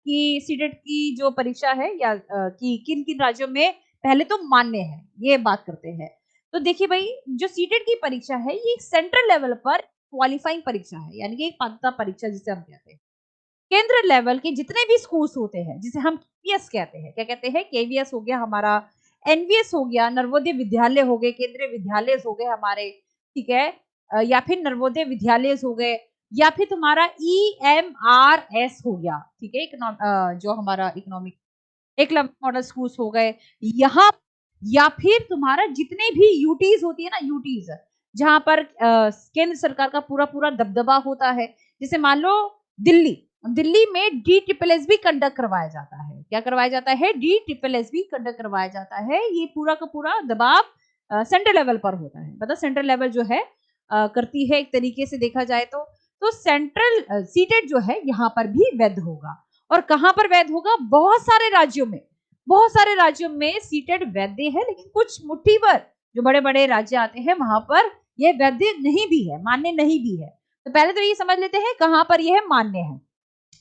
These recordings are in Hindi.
कि सीटेट की जो परीक्षा है या कि किन किन राज्यों में पहले तो मान्य है, ये बात करते हैं। तो देखिए भाई, जो सीटेट की परीक्षा है ये एक सेंट्रल लेवल पर क्वालिफाइंग परीक्षा है, यानी कि एक पात्रता परीक्षा जिसे हम कहते हैं। केंद्र लेवल के जितने भी स्कूल्स होते हैं, जिसे हम केवीएस कहते हैं, क्या कहते हैं, केवीएस हो गया हमारा, एनवीएस हो गया, नवोदय विद्यालय हो गए, केंद्रीय विद्यालय हो गए हमारे, ठीक है, या फिर नवोदय विद्यालय हो गए, या फिर तुम्हारा ईएमआरएस हो गया, ठीक है, जो हमारा इकोनॉमिक एकलव्य मॉडल स्कूल्स हो गए यहाँ, या फिर तुम्हारा जितने भी यूटीज होती है ना, यूटीज जहां पर केंद्र सरकार का पूरा पूरा दबदबा होता है, जैसे मान लो दिल्ली, दिल्ली में डी ट्रिपल एस भी कंडक्ट करवाया जाता है। क्या करवाया जाता है? डी ट्रिपल एस भी कंडक्ट करवाया जाता है। ये पूरा का पूरा दबाव सेंट्रल लेवल पर होता है, मतलब सेंट्रल लेवल जो है करती है एक तरीके से देखा जाए तो सेंट्रल सीटेट जो है यहाँ पर भी वैध होगा। और कहां पर वैध होगा? बहुत सारे राज्यों में, बहुत सारे राज्यों में सीटेट वैध है, लेकिन कुछ मुट्ठी भर जो बड़े बड़े राज्य आते हैं वहां पर यह वैध नहीं भी है, मान्य नहीं भी है। तो पहले तो ये समझ लेते हैं कहां पर यह मान्य है।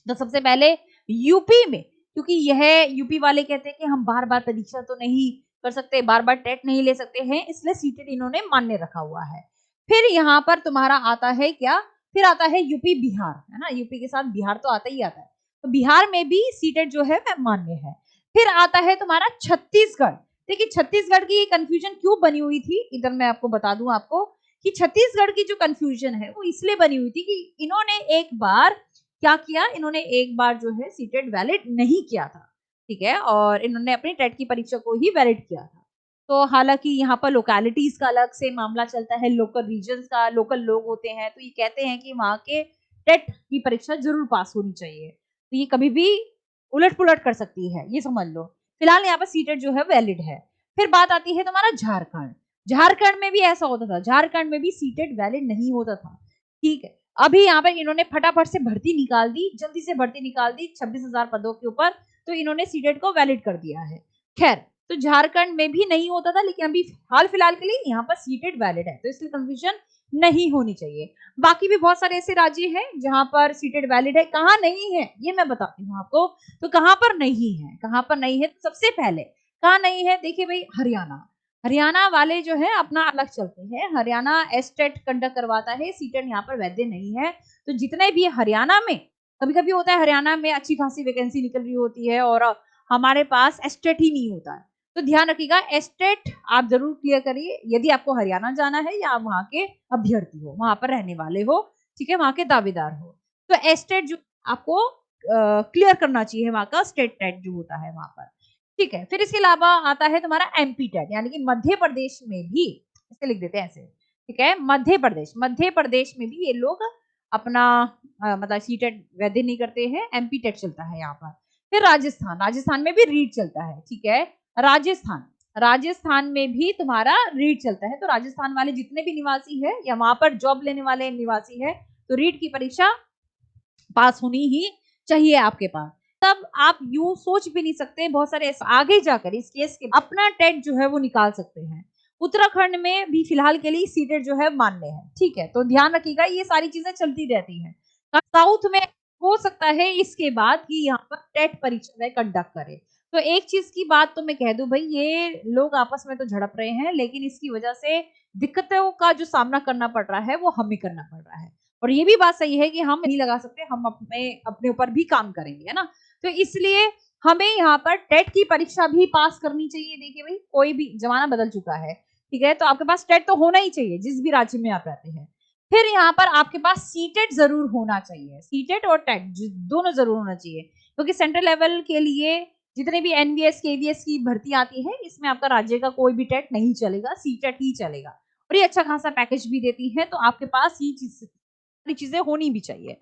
तो सबसे पहले यूपी में, क्योंकि यह यूपी वाले कहते हैं कि हम बार बार परीक्षा तो नहीं कर सकते, बार बार टेट नहीं ले सकते हैं, इसलिए सीटेट इन्होंने मान्य रखा हुआ है। फिर यहाँ पर तुम्हारा आता है क्या? फिर आता है यूपी बिहार, है ना, यूपी के साथ बिहार तो आता ही आता है, तो बिहार में भी सीटेट जो है वह मान्य है। फिर आता है तुम्हारा छत्तीसगढ़। देखिए छत्तीसगढ़ की कंफ्यूजन क्यों बनी हुई थी, इधर मैं आपको बता दूं आपको कि छत्तीसगढ़ की जो कंफ्यूजन है वो इसलिए बनी हुई थी कि इन्होंने एक बार क्या किया, इन्होंने एक बार जो है सीटेट वैलिड नहीं किया था, ठीक है, और इन्होंने अपनी टेट की परीक्षा को ही वैलिड किया था। तो हालांकि यहाँ पर लोकेलिटीज का अलग से मामला चलता है, लोकल रीजन का, लोकल लोग होते हैं तो ये कहते हैं कि वहां के टेट की परीक्षा जरूर पास होनी चाहिए, तो ये कभी भी उलट पुलट कर सकती है, ये समझ लो। फिलहाल यहाँ पर सीटेट जो है वैलिड है। फिर बात आती है तुम्हारा झारखंड। झारखंड में भी ऐसा होता था, झारखंड में भी सीटेट वैलिड नहीं होता था, ठीक है। अभी यहाँ पर इन्होंने फटाफट से भर्ती निकाल दी, जल्दी से भर्ती निकाल दी 26,000 पदों के ऊपर, तो इन्होंने सीटेट को वैलिड कर दिया है। खैर, तो झारखंड में भी नहीं होता था, लेकिन अभी हाल फिलहाल के लिए यहाँ पर सीटेट वैलिड है, तो इसलिए कंफ्यूजन नहीं होनी चाहिए। बाकी भी बहुत सारे ऐसे राज्य हैं जहां पर सीटेट वैलिड है, कहाँ नहीं है ये मैं बताती हूँ आपको। तो कहाँ पर नहीं है, कहाँ पर नहीं है, तो सबसे पहले कहाँ नहीं है, देखिए भाई, हरियाणा। हरियाणा वाले जो है अपना अलग चलते हैं, हरियाणा एस्टेट कंडक्ट करवाता है, सीटेट यहाँ पर वैध नहीं है। तो जितने भी हरियाणा में, कभी कभी होता है हरियाणा में अच्छी खासी वैकेंसी निकल रही होती है और हमारे पास एस्टेट ही नहीं होता है, तो ध्यान रखिएगा एस्टेट आप जरूर क्लियर करिए यदि आपको हरियाणा जाना है या वहां के अभ्यर्थी हो, वहां पर रहने वाले हो, ठीक है, वहां के दावेदार हो, तो एस्टेट जो आपको क्लियर करना चाहिए, वहां का स्टेट टेट जो होता है वहां पर, ठीक है। फिर इसके अलावा आता है तुम्हारा एमपी टेट, यानी कि मध्य प्रदेश में भी, इसे लिख देते हैं ऐसे, ठीक है, मध्य प्रदेश, मध्य प्रदेश में भी ये लोग अपना मतलब सी टेट वैध नहीं करते हैं, एमपी टेट चलता है यहाँ पर। फिर राजस्थान, राजस्थान में भी रीट चलता है, ठीक है, राजस्थान, राजस्थान में भी तुम्हारा रीट चलता है, तो राजस्थान वाले जितने भी निवासी है या वहां पर जॉब लेने वाले निवासी है, तो रीट की परीक्षा पास होनी ही चाहिए आपके पास। तब आप यूं सोच भी नहीं सकते, बहुत सारे आगे जाकर इस केस के अपना टेट जो है वो निकाल सकते हैं। उत्तराखंड में भी फिलहाल के लिए सीटेट जो है मान्य है, ठीक है, तो ध्यान रखिएगा ये सारी चीजें चलती रहती हैं। साउथ में हो सकता है इसके बाद कि यहाँ पर टेट परीक्षा कंडक्ट करे। तो एक चीज की बात तो मैं कह दूं भाई, ये लोग आपस में तो झड़प रहे हैं, लेकिन इसकी वजह से दिक्कतों का जो सामना करना पड़ रहा है वो हमें करना पड़ रहा है। और ये भी बात सही है कि हम नहीं लगा सकते, हम अपने अपने ऊपर भी काम करेंगे, है ना। तो इसलिए हमें यहाँ पर टेट की परीक्षा भी पास करनी चाहिए। देखिए भाई, कोई भी जमाना बदल चुका है, ठीक है, तो आपके पास टेट तो होना ही चाहिए जिस भी राज्य में आप रहते हैं। फिर यहाँ पर आपके पास सीटेट जरूर होना चाहिए, सीटेट और टेट दोनों जरूर होना चाहिए, क्योंकि सेंट्रल लेवल के लिए जितने भी एनवीएस केवीएस की भर्ती आती है, इसमें आपका राज्य का कोई भी टेट नहीं चलेगा, सीटेट ही चलेगा, और ये अच्छा खासा पैकेज भी देती है, तो आपके पास ये चीजें होनी भी चाहिए।